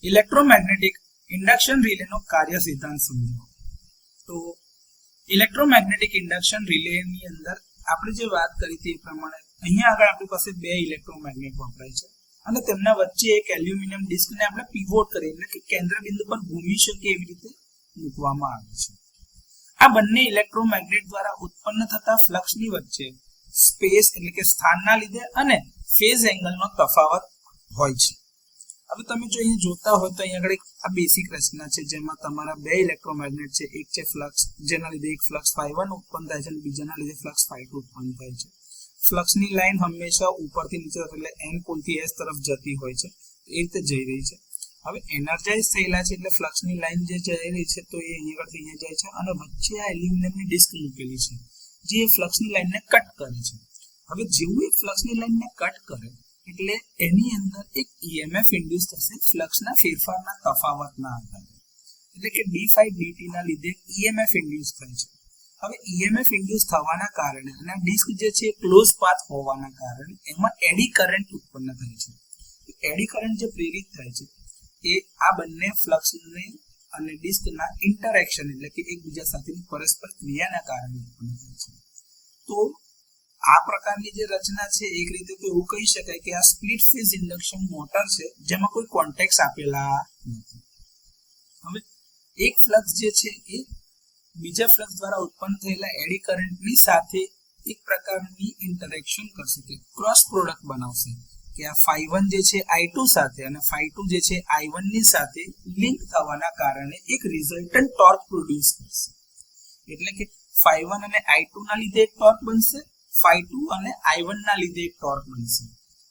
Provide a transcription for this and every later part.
Electromagnetic induction રિલેનો કાર્ય સિદ્ધાંત સમજાવો. તો ઇલેક્ટ્રોમેગ્નેટિક ઇન્ડક્શન રિલેની અંદર આપણે જે વાત કરી હતી એ પ્રમાણે અહીંયા આગળ આપણી પાસે બે ઇલેક્ટ્રોમેગ્નેટ વપરાય છે અને તેમના વચ્ચે એક એલ્યુમિનિયમ ડિસ્કને આપણે પીવોટ કરી એટલે કે કેન્દ્ર બિંદુ પર ઘૂમી શકે એવી રીતે મૂકવામાં આવે છે. આ બંને ઇલેક્ટ્રોમેગ્નેટ દ્વારા ઉત્પન્ન થતા ફ્લક્સની વચ્ચે સ્પેસ એટલે કે સ્થાનના લીધે અને ફેઝ એંગલનો તફાવત હોય છે. હવે તમે જો અહીંયા જોતા હોય તો અહીંયા આગળ એક આ બેસિક રચના છે જેમાં તમારા બે ઇલેક્ટ્રોમેગ્નેટ છે. એક છે ફ્લક્સ જેના લીધે એક ફ્લક્સ ∅1 ઉત્પન્ન થાય છે અને બીજાના લીધે ફ્લક્સ ∅2 ઉત્પન્ન થાય છે. ફ્લક્સની લાઈન હંમેશા ઉપરથી નીચે એટલે n પોલથી s તરફ જતી હોય છે, એ રીતે જઈ રહી છે. હવે એનર્જાઇઝ થયેલા છે એટલે ફ્લક્સની લાઈન જે જઈ રહી છે તો એ અહીંયા આગળથી અહીંયા જાય છે અને વચ્ચે આ એલ્યુમિનિયમની ડિસ્ક મૂકેલી છે જે ફ્લક્સની લાઈનને કટ કરે છે. હવે જેવું એ ફ્લક્સની લાઈનને કટ કરે એટલે એની અંદર એક EMF ઇન્ડ્યુસ થશે ફ્લક્સના ફેરફારના તફાવતના આધારે, એટલે કે d∅dt ના લીધે EMF ઇન્ડ્યુસ થાય છે. હવે EMF ઇન્ડ્યુસ થવાના કારણે અને આ ડિસ્ક જે છે ક્લોઝ પાથ હોવાના કારણે એમાં એડી કરંટ ઉત્પન્ન થાય છે. એડી કરંટ જે પ્રેરિત થાય છે એ આ બંને ફ્લક્સને અને ડિસ્કના ઇન્ટરેક્શન એટલે કે એકબીજા સાથેની પરસ્પર ક્રિયાના કારણે ઉત્પન્ન થાય છે. તો આ પ્રકારની જે રચના છે એક રીતે તો એવું કહી શકાય કે આ સ્પ્લિટ ફેઝ ઇન્ડક્શન મોટર છે જેમાં કોઈ કોન્ટેક્ટ્સ આપેલા નથી. હવે એક ફ્લક્સ જે છે એ બીજા ફ્લક્સ દ્વારા ઉત્પન્ન થયેલા એડી કરંટની સાથે એક પ્રકારની ઇન્ટરેક્શન કરશે કે ક્રોસ પ્રોડક્ટ બનાવશે કે આ ∅1 જે છે I2 સાથે અને ∅2 જે છે I1 ની સાથે લિંક થવાના કારણે એક રિઝલ્ટન્ટ ટોર્ક પ્રોડ્યુસ કરશે. એટલે કે ∅1 અને I2 ના લીધે એક ટોર્ક બનશે, ∅2 અને I1 ના લીધે એક ટોર્ક બનશે.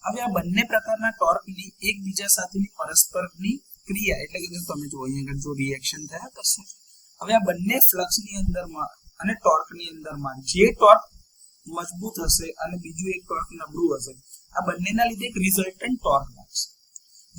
હવે આ બંને પ્રકારના ટોર્કની એકબીજા સાથેની પરસ્પરની ક્રિયા એટલે કે તમે જો અહીંયા આગળ જો રિએક્શન થયા કરશે. હવે આ બંને ફ્લક્સની અંદરમાં અને ટોર્કની અંદરમાં જે ટોર્ક મજબૂત હશે અને બીજું એક ટોર્ક નબળું હશે આ બંનેના લીધે એક રિઝલ્ટન્ટ ટોર્ક લાગશે.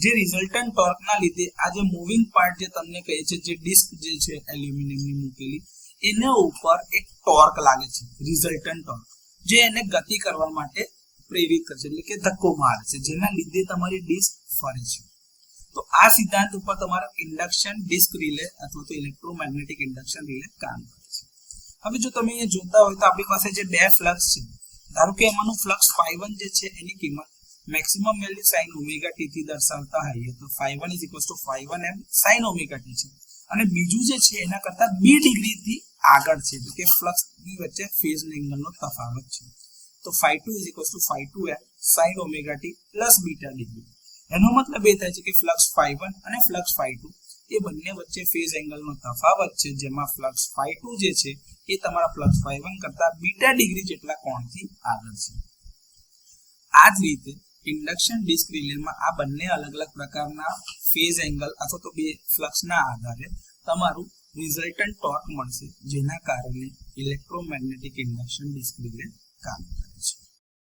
જે રિઝલ્ટન્ટ ટોર્કના લીધે આ જે મૂવિંગ પાર્ટ જે તમને કહે છે જે ડિસ્ક જે છે એલ્યુમિનિયમની મૂકેલી એના ઉપર એક ટોર્ક લાગે છે રિઝલ્ટન્ટ ટોર્ક જે એને ગતિ કરવા માટે પ્રેરિત કરશે એટલે કે ધક્કો મારે છે જેના લીધે તમારી ડિસ્ક ફરે છે. તો આ સિદ્ધાંત ઉપર તમારો ઇન્ડક્શન ડિસ્ક રિલે અથવા તો ઇલેક્ટ્રોમેગ્નેટિક ઇન્ડક્શન રિલે કામ કરે છે. હવે જો તમે અહીંયા જોતા હોય તો આપણી પાસે જે બે ફ્લક્સ છે ધારો કે એમાંનું ફ્લક્સ ∅1 જે છે એની કિંમત મેક્સિમમ વેલ્યુ sin ωt થી દર્શાવતા હોઈએ તો ∅1 ∅1m sin ωt છે અને બીજું જે છે એના કરતા 2 ડિગ્રીથી આગળ છે એટલે કે ફ્લક્સની વચ્ચે ફેઝ એંગલનો તફાવત છે. તો ∅2 ∅2m sin ωt plus beta degree. એનો મતલબ એ થાય છે કે ફ્લક્સ ∅1 અને ફ્લક્સ ∅2 એ બંને વચ્ચે ફેઝ એંગલનો તફાવત છે જેમાં ફ્લક્સ ∅2 જે છે એ તમારા ફ્લક્સ ∅1 કરતા બીટા ડિગ્રી જેટલા કોણથી આગળ છે. આ જ રીતે ઇન્ડક્શન ડિસ્ક રિલેમાં આ બંને અલગ અલગ પ્રકારના ફેઝ એંગલ અથવા તો બે ફ્લક્સના આધારે તમારું રિઝલ્ટન્ટ ટોર્ક મળશે જેના કારણે ઇલેક્ટ્રોમેગ્નેટિક ઇન્ડક્શન ડિસ્ક રિલે કામ કરે.